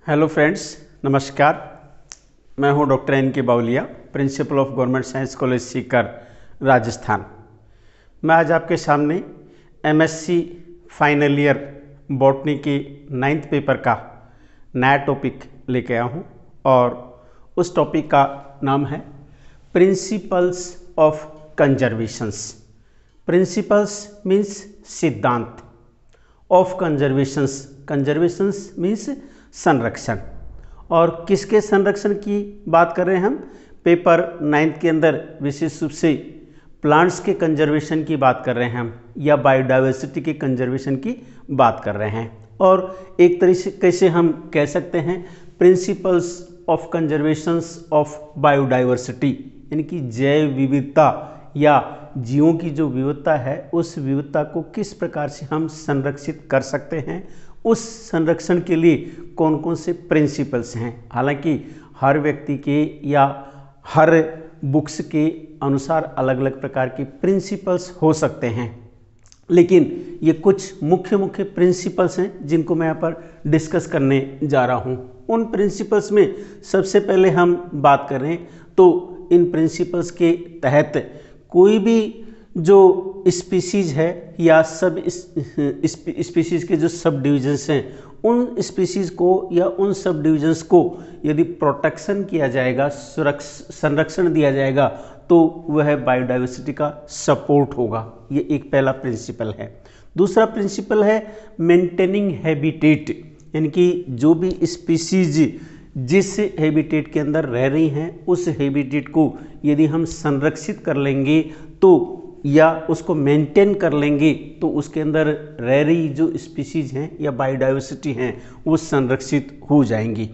Hello friends, नमस्कार। मैं हूं doctor N K Bawaliya, principal of government science college Sikar, Rajasthan. मैं आज आपके सामने एमएससी फाइनल ईयर बॉटनी के 9th पेपर का नया टॉपिक लेके आया हूं और उस टॉपिक का नाम है principles of conservations. Principles means सिद्धांत, ऑफ कंजर्वेशंस, कंजर्वेशंस मीन्स संरक्षण। और किसके संरक्षण की बात कर रहे हैं हम? पेपर 9th के अंदर विशेष रूप से प्लांट्स के कंजर्वेशन की बात कर रहे हैं हम, या बायोडाइवर्सिटी के कंजर्वेशन की बात कर रहे हैं। और एक तरीके से हम कह सकते हैं principles of conservations of biodiversity, यानी कि जैव विविधता या जीवों की जो विविधता है उस विविधता को किस प्रकार से हम संरक्षित कर सकते हैं, उस संरक्षण के लिए कौन कौन से प्रिंसिपल्स हैं। हालांकि हर व्यक्ति के या हर बुक्स के अनुसार अलग अलग प्रकार के प्रिंसिपल्स हो सकते हैं, लेकिन ये कुछ मुख्य मुख्य प्रिंसिपल्स हैं जिनको मैं यहाँ पर डिस्कस करने जा रहा हूँ। उन प्रिंसिपल्स में सबसे पहले हम बात करें तो इन प्रिंसिपल्स के तहत कोई भी जो स्पीसीज है या सब स्पीसीज के जो सब डिविजन्स हैं, उन स्पीसीज को या उन सब डिविजन्स को यदि प्रोटेक्शन किया जाएगा, संरक्षण दिया जाएगा, तो वह बायोडाइवर्सिटी का सपोर्ट होगा। ये एक पहला प्रिंसिपल है। दूसरा प्रिंसिपल है मेंटेनिंग हैबिटेट, यानी कि जो भी स्पीसीज जिस हैबिटेट के अंदर रह रही हैं उस हैबिटेट को यदि हम संरक्षित कर लेंगे तो या उसको मेंटेन कर लेंगे तो उसके अंदर रह रही जो स्पीसीज हैं या बायोडाइवर्सिटी हैं वो संरक्षित हो जाएंगी।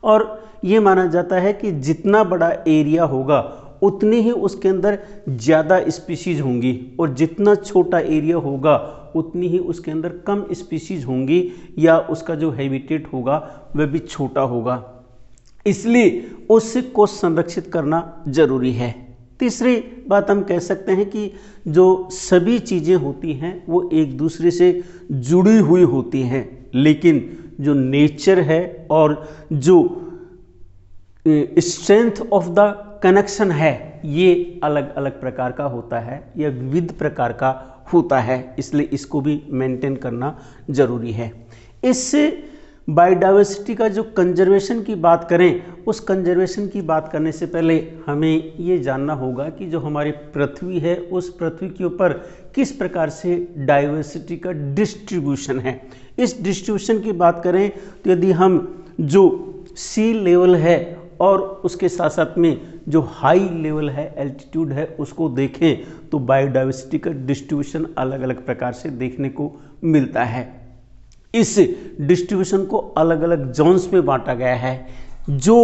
और ये माना जाता है कि जितना बड़ा एरिया होगा उतनी ही उसके अंदर ज़्यादा स्पीसीज होंगी, और जितना छोटा एरिया होगा उतनी ही उसके अंदर कम स्पीसीज होंगी या उसका जो हैबिटेट होगा वह भी छोटा होगा। इसलिए उसको संरक्षित करना जरूरी है। तीसरी बात हम कह सकते हैं कि जो सभी चीज़ें होती हैं वो एक दूसरे से जुड़ी हुई होती हैं, लेकिन जो नेचर है और जो स्ट्रेंथ ऑफ द कनेक्शन है ये अलग अलग प्रकार का होता है या विविध प्रकार का होता है, इसलिए इसको भी मेंटेन करना जरूरी है। इससे बायोडाइवर्सिटी का जो कंजर्वेशन की बात करें, उस कंजर्वेशन की बात करने से पहले हमें ये जानना होगा कि जो हमारी पृथ्वी है उस पृथ्वी के ऊपर किस प्रकार से डाइवर्सिटी का डिस्ट्रीब्यूशन है। इस डिस्ट्रीब्यूशन की बात करें तो यदि हम जो सी लेवल है और उसके साथ साथ में जो हाई लेवल है, एल्टीट्यूड है, उसको देखें तो बायोडाइवर्सिटी का डिस्ट्रीब्यूशन अलग अलग प्रकार से देखने को मिलता है। इस डिस्ट्रीब्यूशन को अलग अलग जोन्स में बांटा गया है। जो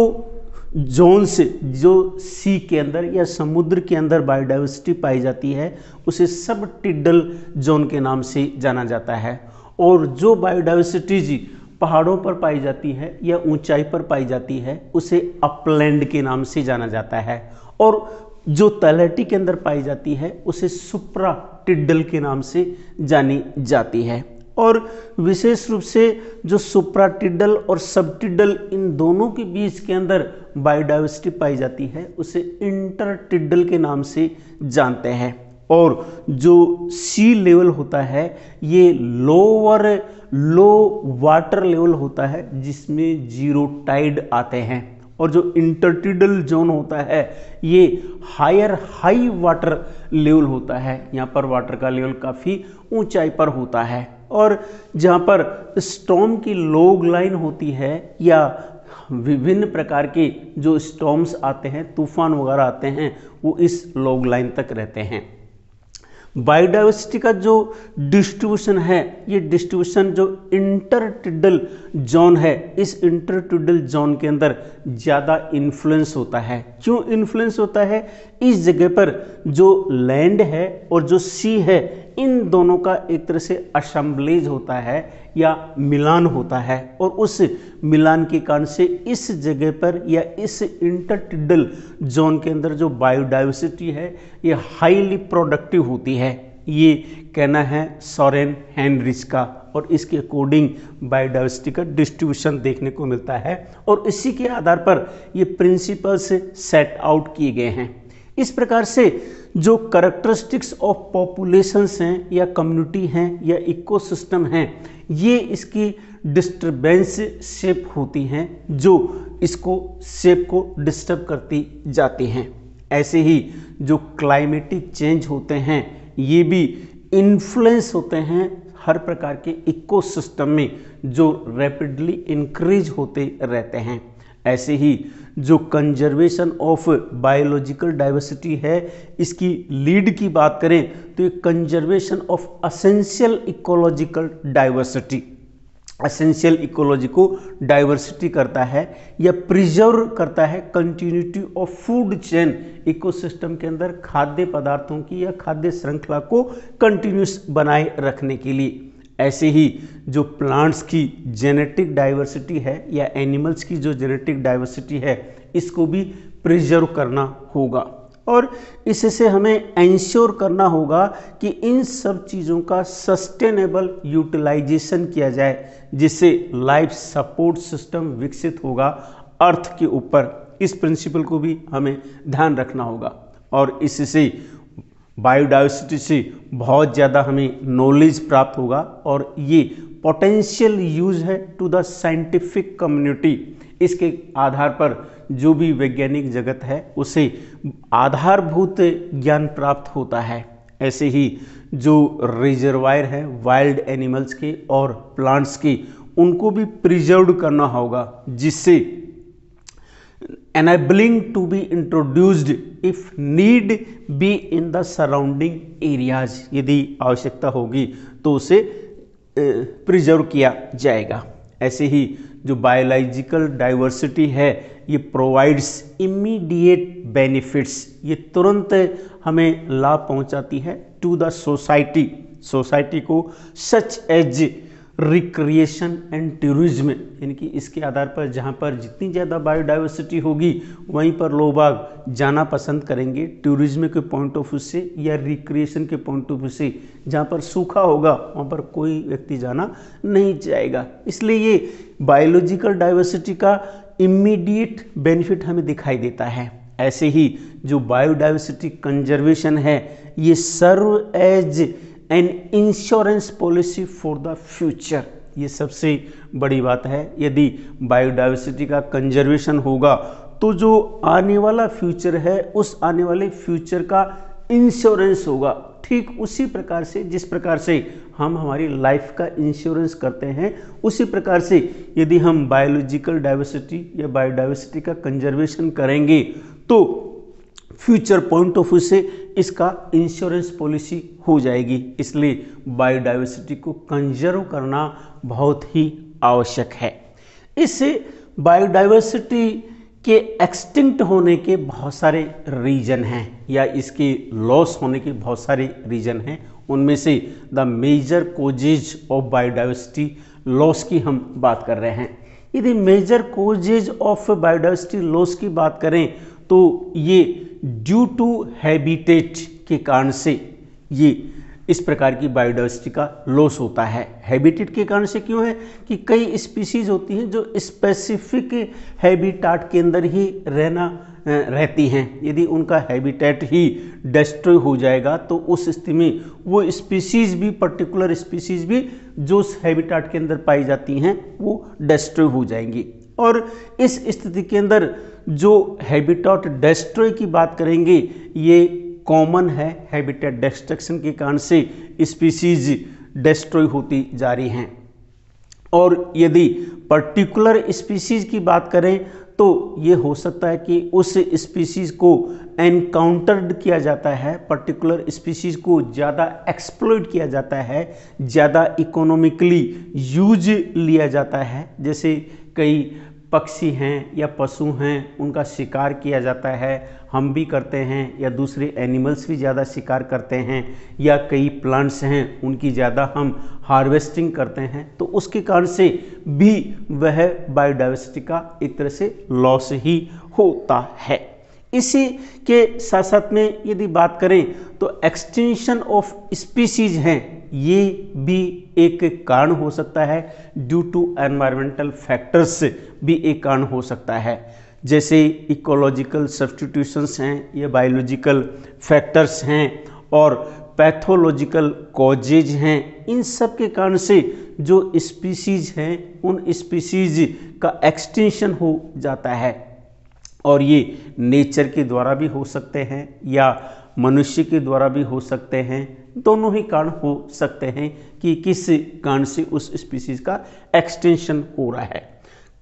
जोन्स जो सी के अंदर या समुद्र के अंदर बायोडाइवर्सिटी पाई जाती है उसे सब टिडल जोन के नाम से जाना जाता है, और जो बायोडाइवर्सिटी जी पहाड़ों पर पाई जाती है या ऊंचाई पर पाई जाती है उसे अपलैंड के नाम से जाना जाता है, और जो तलहटी के अंदर पाई जाती है उसे सुप्रा टिडल के नाम से जानी जाती है। और विशेष रूप से जो सुप्राटिडल और सबटिडल इन दोनों के बीच के अंदर बायोडाइवर्सिटी पाई जाती है उसे इंटरटिडल के नाम से जानते हैं। और जो सी लेवल होता है ये लो वाटर लेवल होता है जिसमें जीरो टाइड आते हैं, और जो इंटरटिडल जोन होता है ये हाई वाटर लेवल होता है, यहाँ पर वाटर का लेवल काफ़ी ऊंचाई पर होता है। और जहाँ पर स्टॉर्म की लॉग लाइन होती है या विभिन्न प्रकार के जो स्टॉर्म्स आते हैं, तूफान वगैरह आते हैं, वो इस लॉग लाइन तक रहते हैं। बायोडाइवर्सिटी का जो डिस्ट्रीब्यूशन है ये डिस्ट्रीब्यूशन जो इंटरटिडल जोन है, इस इंटरटिडल जोन के अंदर ज़्यादा इन्फ्लुएंस होता है। क्यों इन्फ्लुएंस होता है? इस जगह पर जो लैंड है और जो सी है इन दोनों का एक तरह से असेंबलेज होता है या मिलान होता है, और उस मिलान के कारण से इस जगह पर या इस इंटरटिडल जोन के अंदर जो बायोडाइवर्सिटी है ये हाईली प्रोडक्टिव होती है। ये कहना है सॉरेन हेनरिच का, और इसके अकॉर्डिंग बायोडाइवर्सिटी का डिस्ट्रीब्यूशन देखने को मिलता है और इसी के आधार पर ये प्रिंसिपल्स सेट आउट किए गए हैं। इस प्रकार से जो कैरेक्टरिस्टिक्स ऑफ पॉपुलेशंस हैं या कम्युनिटी हैं या इकोसिस्टम हैं, ये इसकी डिस्टर्बेंस शेप होती हैं जो इसको शेप को डिस्टर्ब करती जाती हैं। ऐसे ही जो क्लाइमेटिक चेंज होते हैं ये भी इन्फ्लुएंस होते हैं हर प्रकार के इकोसिस्टम में जो रैपिडली इंक्रीज होते रहते हैं। ऐसे ही जो कंजर्वेशन ऑफ बायोलॉजिकल डाइवर्सिटी है, इसकी लीड की बात करें तो ये conservation of essential ecological diversity, essential ecology को डाइवर्सिटी करता है या प्रिजर्व करता है continuity of food chain, ecosystem के अंदर खाद्य पदार्थों की या खाद्य श्रृंखला को कंटिन्यूस बनाए रखने के लिए। ऐसे ही जो प्लांट्स की जेनेटिक डाइवर्सिटी है या एनिमल्स की जो जेनेटिक डाइवर्सिटी है, इसको भी प्रिजर्व करना होगा और इससे हमें एंश्योर करना होगा कि इन सब चीज़ों का सस्टेनेबल यूटिलाइजेशन किया जाए, जिससे लाइफ सपोर्ट सिस्टम विकसित होगा अर्थ के ऊपर। इस प्रिंसिपल को भी हमें ध्यान रखना होगा और इससे बायोडाइवर्सिटी से बहुत ज़्यादा हमें नॉलेज प्राप्त होगा और ये पोटेंशियल यूज है टू द साइंटिफिक कम्युनिटी। इसके आधार पर जो भी वैज्ञानिक जगत है उसे आधारभूत ज्ञान प्राप्त होता है। ऐसे ही जो रिजर्वायर है वाइल्ड एनिमल्स के और प्लांट्स के, उनको भी प्रिजर्व करना होगा, जिससे enabling to be introduced if need be in the surrounding areas, यदि आवश्यकता होगी तो उसे प्रिजर्व किया जाएगा। ऐसे ही जो बायोलॉजिकल डाइवर्सिटी है ये प्रोवाइड्स इमीडिएट बेनिफिट्स, ये तुरंत हमें लाभ पहुंचाती है टू द सोसाइटी, सोसाइटी को, such as recreation and tourism, यानी कि इसके आधार पर जहाँ पर जितनी ज़्यादा बायोडाइवर्सिटी होगी वहीं पर लोग बाग जाना पसंद करेंगे टूरिज्म के पॉइंट ऑफ व्यू से या रिक्रिएशन के पॉइंट ऑफ व्यू से। जहाँ पर सूखा होगा वहाँ पर कोई व्यक्ति जाना नहीं चाहेगा, इसलिए ये बायोलॉजिकल डाइवर्सिटी का इमीडिएट बेनिफिट हमें दिखाई देता है। ऐसे ही जो बायोडाइवर्सिटी कंजर्वेशन है ये serve as an insurance policy for the future, ये सबसे बड़ी बात है। यदि बायोडाइवर्सिटी का कंजर्वेशन होगा तो जो आने वाला फ्यूचर है उस आने वाले फ्यूचर का इंश्योरेंस होगा, ठीक उसी प्रकार से जिस प्रकार से हम हमारी लाइफ का इंश्योरेंस करते हैं, उसी प्रकार से यदि हम बायोलॉजिकल डाइवर्सिटी या बायोडाइवर्सिटी का कंजर्वेशन करेंगे तो फ्यूचर पॉइंट ऑफ व्यू से इसका इंश्योरेंस पॉलिसी हो जाएगी। इसलिए बायोडाइवर्सिटी को कंजर्व करना बहुत ही आवश्यक है। इससे बायोडाइवर्सिटी के एक्सटिंक्ट होने के बहुत सारे रीजन हैं या इसके लॉस होने के बहुत सारे रीजन हैं। उनमें से the major causes of biodiversity loss की हम बात कर रहे हैं। यदि major causes of biodiversity loss की बात करें तो ये ड्यू टू हैबिटेट के कारण से ये इस प्रकार की बायोडाइवर्सिटी का लॉस होता है। हैबिटेट के कारण से क्यों है कि कई स्पीसीज होती हैं जो स्पेसिफिक हैबिटेट के अंदर ही रहती हैं। यदि उनका हैबिटेट ही डिस्ट्रॉय हो जाएगा तो उस स्थिति में वो स्पीसीज भी, पर्टिकुलर स्पीसीज भी जो उस हैबिटेट के अंदर पाई जाती हैं वो डिस्ट्रॉय हो जाएंगी। और इस स्थिति के अंदर जो हैबिटेट डिस्ट्रॉय की बात करेंगे ये कॉमन है। हैबिटेट डिस्ट्रक्शन के कारण से स्पीसीज डिस्ट्रॉय होती जा रही हैं। और यदि पर्टिकुलर स्पीसीज की बात करें तो ये हो सकता है कि उस स्पीसीज को एनकाउंटर्ड किया जाता है, पर्टिकुलर स्पीसीज को ज़्यादा एक्सप्लॉइट किया जाता है, ज़्यादा इकोनॉमिकली यूज लिया जाता है। जैसे कई पक्षी हैं या पशु हैं उनका शिकार किया जाता है, हम भी करते हैं या दूसरे एनिमल्स भी ज़्यादा शिकार करते हैं, या कई प्लांट्स हैं उनकी ज़्यादा हम हार्वेस्टिंग करते हैं, तो उसके कारण से भी वह बायोडाइवर्सिटी का एक तरह से लॉस ही होता है। इसी के साथ साथ में यदि बात करें तो एक्सटेंशन ऑफ स्पीसीज हैं, ये भी एक कारण हो सकता है। ड्यू टू एनवायरमेंटल फैक्टर्स भी एक कारण हो सकता है, जैसे इकोलॉजिकल सब्स्टिट्यूशंस हैं, ये बायोलॉजिकल फैक्टर्स हैं और पैथोलॉजिकल कॉजेज हैं। इन सब के कारण से जो स्पीसीज हैं उन स्पीसीज का एक्सटेंशन हो जाता है, और ये नेचर के द्वारा भी हो सकते हैं या मनुष्य के द्वारा भी हो सकते हैं। दोनों ही कारण हो सकते हैं कि किस कारण से उस स्पीसीज का एक्सटेंशन हो रहा है।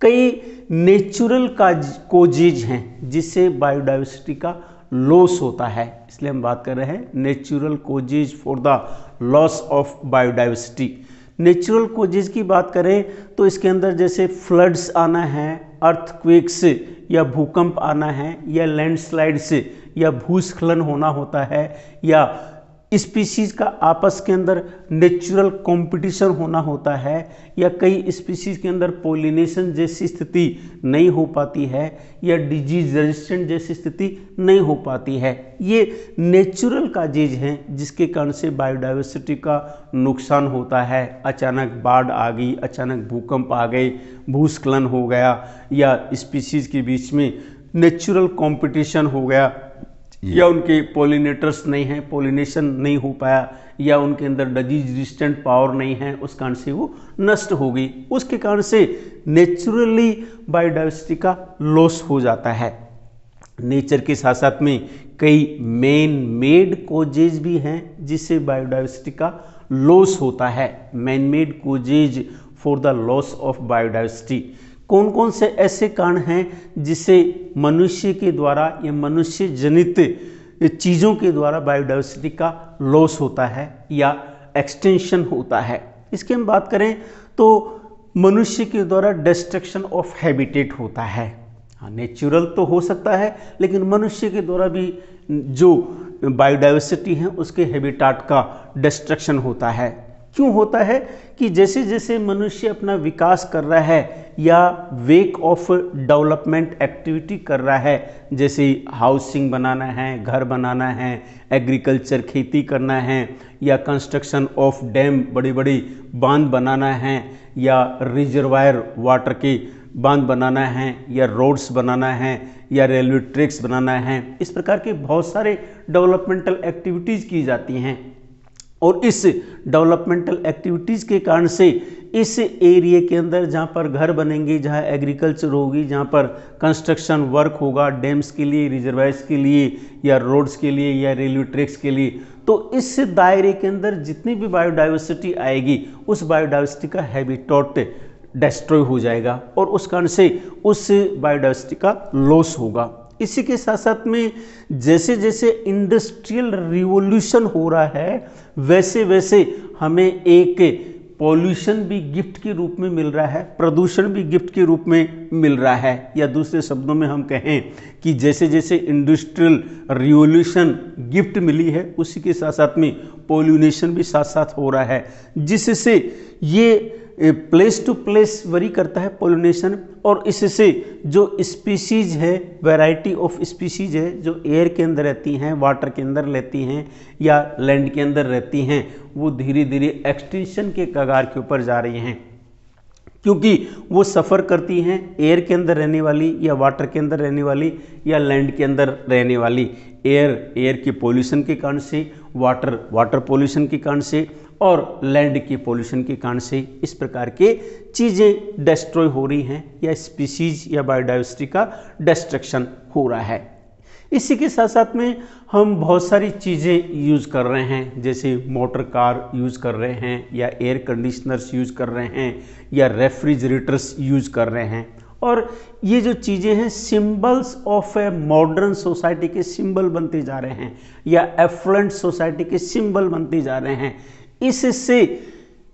कई नेचुरल कोजेज हैं जिससे बायोडाइवर्सिटी का लॉस होता है, इसलिए हम बात कर रहे हैं natural causes for the loss of biodiversity. Natural causes की बात करें तो इसके अंदर जैसे फ्लड्स आना है, अर्थक्वेक्स या भूकंप आना है, या लैंडस्लाइड्स या भूस्खलन होना होता है, या स्पीसीज का आपस के अंदर नेचुरल कंपटीशन होना होता है, या कई स्पीसीज के अंदर पॉलिनेशन जैसी स्थिति नहीं हो पाती है, या डिजीज रेजिस्टेंट जैसी स्थिति नहीं हो पाती है। ये नेचुरल काजेज हैं जिसके कारण से बायोडाइवर्सिटी का नुकसान होता है। अचानक बाढ़ आ गई, अचानक भूकंप आ गए, भूस्खलन हो गया, या स्पीसीज के बीच में नेचुरल कंपटीशन हो गया, या उनके पॉलिनेटर्स नहीं हैं, पॉलिनेशन नहीं हो पाया, या उनके अंदर डिजीज रेजिस्टेंट पावर नहीं है, उस कारण से वो नष्ट हो गई। उसके कारण से नेचुरली बायोडाइवर्सिटी का लॉस हो जाता है। नेचर के साथ साथ में कई मैन मेड कोजेज भी हैं जिससे बायोडाइवर्सिटी का लॉस होता है। Man made causes for the loss of biodiversity कौन कौन से ऐसे कारण हैं जिससे मनुष्य के द्वारा या मनुष्य जनित चीज़ों के द्वारा बायोडाइवर्सिटी का लॉस होता है या एक्सटेंशन होता है। इसकी हम बात करें तो मनुष्य के द्वारा डिस्ट्रक्शन ऑफ हैबिटेट होता है। हाँ, नेचुरल तो हो सकता है, लेकिन मनुष्य के द्वारा भी जो बायोडाइवर्सिटी है उसके हैबिटाट का डिस्ट्रक्शन होता है। क्यों होता है कि जैसे जैसे मनुष्य अपना विकास कर रहा है या वेक ऑफ डेवलपमेंट एक्टिविटी कर रहा है, जैसे हाउसिंग बनाना है, घर बनाना है, एग्रीकल्चर खेती करना है, या कंस्ट्रक्शन ऑफ डैम बड़ी बड़ी बांध बनाना है, या रिजर्वायर वाटर के बांध बनाना है, या रोड्स बनाना है, या रेलवे ट्रैक्स बनाना है। इस प्रकार के बहुत सारे डेवलपमेंटल एक्टिविटीज़ की जाती हैं, और इस डेवलपमेंटल एक्टिविटीज़ के कारण से इस एरिया के अंदर जहाँ पर घर बनेंगे, जहाँ एग्रीकल्चर होगी, जहाँ पर कंस्ट्रक्शन वर्क होगा डैम्स के लिए, रिजर्वायर्स के लिए, या रोड्स के लिए, या रेलवे ट्रैक्स के लिए, तो इस दायरे के अंदर जितनी भी बायोडाइवर्सिटी आएगी उस बायोडाइवर्सिटी का हैबिटेट डिस्ट्रॉय हो जाएगा, और उस कारण से उस बायोडाइवर्सिटी का लॉस होगा। इसी के साथ साथ में जैसे जैसे इंडस्ट्रियल रिवॉल्यूशन हो रहा है वैसे वैसे हमें एक पॉल्यूशन भी गिफ्ट के रूप में मिल रहा है, प्रदूषण भी गिफ्ट के रूप में मिल रहा है, या दूसरे शब्दों में हम कहें कि जैसे जैसे इंडस्ट्रियल रिवॉल्यूशन गिफ्ट मिली है उसी के साथ साथ में पॉल्यूनेशन भी साथ साथ हो रहा है, जिससे ये प्लेस टू प्लेस वरी करता है पॉलिनेशन, और इससे जो स्पीसीज है, वैरायटी ऑफ स्पीसीज है जो एयर के अंदर रहती हैं, वाटर के अंदर रहती हैं, या लैंड के अंदर रहती हैं, वो धीरे धीरे एक्सटिंक्शन के कगार के ऊपर जा रही हैं, क्योंकि वो सफ़र करती हैं एयर के अंदर रहने वाली, या वाटर के अंदर रहने वाली, या लैंड के अंदर रहने वाली। एयर के पोल्यूशन के कारण से, वाटर पोल्यूशन के कारण से, और लैंड के पोल्यूशन के कारण से इस प्रकार के चीज़ें डिस्ट्रॉय हो रही हैं, या स्पीसीज या बायोडाइवर्सिटी का डिस्ट्रक्शन हो रहा है। इसी के साथ साथ में हम बहुत सारी चीज़ें यूज़ कर रहे हैं, जैसे मोटर कार यूज़ कर रहे हैं, या एयर कंडीशनर्स यूज़ कर रहे हैं, या रेफ्रिजरेटर्स यूज़ कर रहे हैं, और ये जो चीज़ें हैं symbols of a modern society के सिंबल बनते जा रहे हैं, या एफ्लुएंट सोसाइटी के सिंबल बनते जा रहे हैं। इससे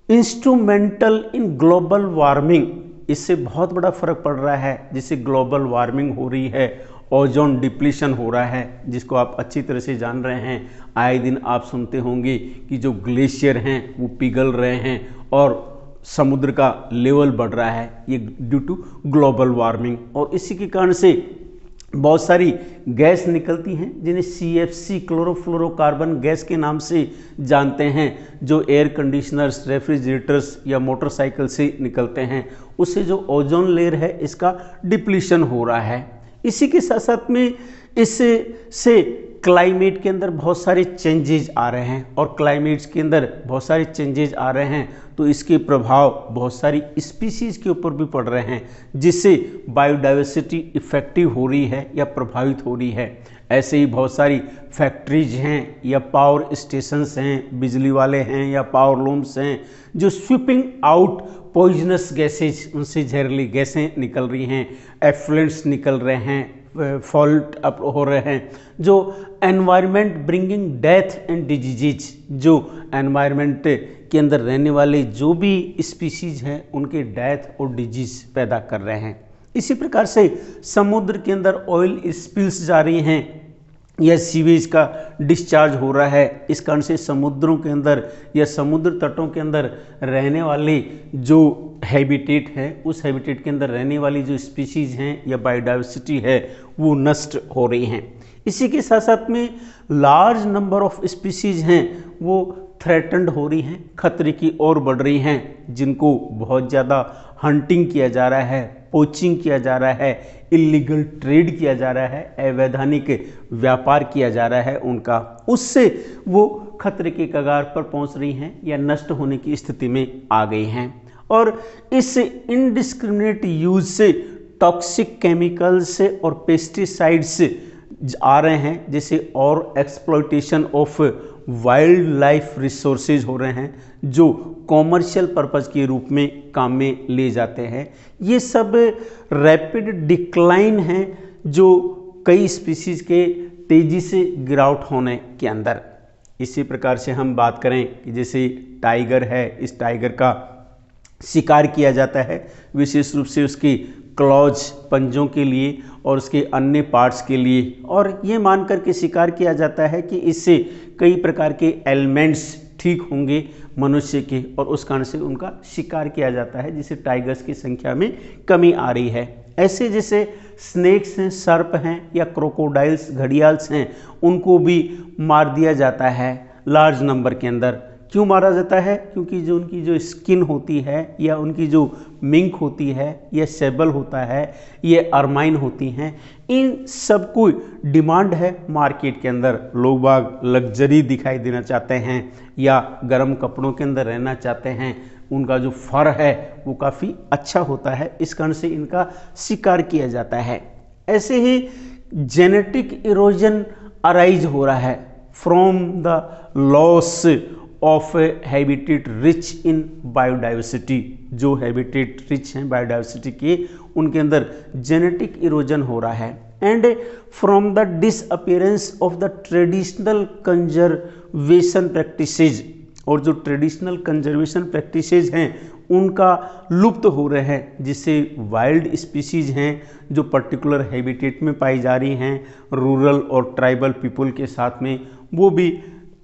इंस्ट्रूमेंटल इन ग्लोबल वार्मिंग, इससे बहुत बड़ा फर्क पड़ रहा है, जिससे ग्लोबल वार्मिंग हो रही है, ओजोन डिप्लीशन हो रहा है, जिसको आप अच्छी तरह से जान रहे हैं। आए दिन आप सुनते होंगे कि जो ग्लेशियर हैं वो पिघल रहे हैं और समुद्र का लेवल बढ़ रहा है, ये ड्यू टू ग्लोबल वार्मिंग। और इसी के कारण से बहुत सारी गैस निकलती हैं जिन्हें CFC क्लोरोफ्लोरोकार्बन गैस के नाम से जानते हैं, जो एयर कंडीशनर्स, रेफ्रिजरेटर्स या मोटरसाइकिल से निकलते हैं। उससे जो ओजोन लेयर है इसका डिप्लीशन हो रहा है। इसी के साथ साथ में इससे क्लाइमेट के अंदर बहुत सारे चेंजेज आ रहे हैं, और क्लाइमेट्स के अंदर बहुत सारे चेंजेज आ रहे हैं तो इसके प्रभाव बहुत सारी स्पीसीज के ऊपर भी पड़ रहे हैं, जिससे बायोडाइवर्सिटी इफेक्टिव हो रही है या प्रभावित हो रही है। ऐसे ही बहुत सारी फैक्ट्रीज हैं या पावर स्टेशंस हैं, बिजली वाले हैं या पावर लूम्स हैं, जो स्वीपिंग आउट पॉइजनस गैसेज, उनसे जहरीली गैसें निकल रही हैं, एफ्लुएंट्स निकल रहे हैं, फॉल्ट अप हो रहे हैं, जो environment bringing death and disease, जो एनवायरनमेंट के अंदर रहने वाले जो भी स्पीसीज हैं उनके डेथ और डिजीज पैदा कर रहे हैं। इसी प्रकार से समुद्र के अंदर ऑयल स्पिल्स जा रही हैं या सीवेज का डिस्चार्ज हो रहा है। इस कारण से समुद्रों के अंदर या समुद्र तटों के अंदर रहने वाले जो हैबिटेट है, उस हैबिटेट के अंदर रहने वाली जो स्पीशीज हैं या बायोडाइवर्सिटी है वो नष्ट हो रही हैं। इसी के साथ साथ में लार्ज नंबर ऑफ स्पीशीज हैं वो थ्रेटन्ड हो रही हैं, खतरे की ओर बढ़ रही हैं, जिनको बहुत ज़्यादा हंटिंग किया जा रहा है, पोचिंग किया जा रहा है, इलीगल ट्रेड किया जा रहा है, अवैधानिक व्यापार किया जा रहा है उनका, उससे वो खतरे के कगार पर पहुंच रही हैं या नष्ट होने की स्थिति में आ गई हैं। और इस इनडिस्क्रिमिनेट यूज से टॉक्सिक केमिकल्स और पेस्टिसाइड्स आ रहे हैं, जैसे और exploitation of wild life resources हो रहे हैं, जो कॉमर्शियल पर्पस के रूप में काम में ले जाते हैं। ये सब रैपिड डिक्लाइन हैं जो कई स्पीसीज के तेजी से गिरावट होने के अंदर। इसी प्रकार से हम बात करें कि जैसे टाइगर है, इस टाइगर का शिकार किया जाता है विशेष रूप से उसकी क्लॉज, पंजों के लिए और उसके अन्य पार्ट्स के लिए, और ये मान करके शिकार किया जाता है कि इससे कई प्रकार के एलिमेंट्स ठीक होंगे मनुष्य के, और उस कारण से उनका शिकार किया जाता है, जिससे टाइगर्स की संख्या में कमी आ रही है। ऐसे जैसे स्नेक्स हैं, सर्प हैं या क्रोकोडाइल्स, घड़ियाल्स हैं, उनको भी मार दिया जाता है लार्ज नंबर के अंदर। क्यों मारा जाता है? क्योंकि जो उनकी जो स्किन होती है या उनकी जो मिंक होती है या सेबल होता है, ये अरमाइन होती हैं, इन सब को डिमांड है मार्केट के अंदर। लोग बाग लग्जरी दिखाई देना चाहते हैं या गर्म कपड़ों के अंदर रहना चाहते हैं, उनका जो फर है वो काफ़ी अच्छा होता है, इस कारण से इनका शिकार किया जाता है। ऐसे ही जेनेटिक इरोजन अराइज हो रहा है from the loss of habitat rich in biodiversity. जो हैबिटेट रिच हैं बायोडाइवर्सिटी के, उनके अंदर जेनेटिक इरोजन हो रहा है, and from the disappearance of the traditional conservation practices. और जो ट्रेडिशनल कंजर्वेशन प्रैक्टिसेज हैं उनका लुप्त हो रहे हैं, जिससे वाइल्ड स्पीसीज हैं जो पर्टिकुलर हैबिटेट में पाई जा रही हैं रूरल और ट्राइबल पीपल के साथ में, वो भी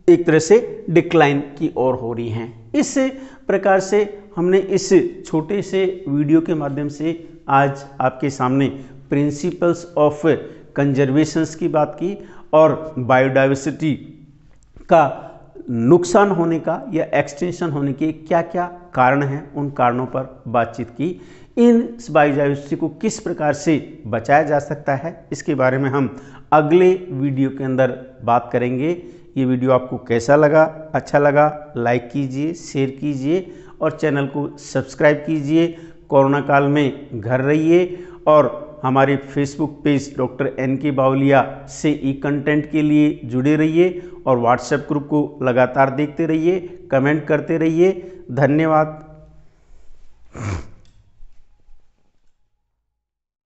एक तरह से डिक्लाइन की ओर हो रही हैं। इस प्रकार से हमने इस छोटे से वीडियो के माध्यम से आज आपके सामने प्रिंसिपल्स ऑफ कंजर्वेशंस की बात की और बायोडाइवर्सिटी का नुकसान होने का या एक्सटेंशन होने के क्या क्या कारण हैं, उन कारणों पर बातचीत की। इन बायोडाइवर्सिटी को किस प्रकार से बचाया जा सकता है, इसके बारे में हम अगले वीडियो के अंदर बात करेंगे। ये वीडियो आपको कैसा लगा? अच्छा लगा लाइक कीजिए, शेयर कीजिए और चैनल को सब्सक्राइब कीजिए। कोरोना काल में घर रहिए और हमारे फेसबुक पेज डॉक्टर NK बावलिया से ई कंटेंट के लिए जुड़े रहिए और व्हाट्सएप ग्रुप को लगातार देखते रहिए, कमेंट करते रहिए। धन्यवाद।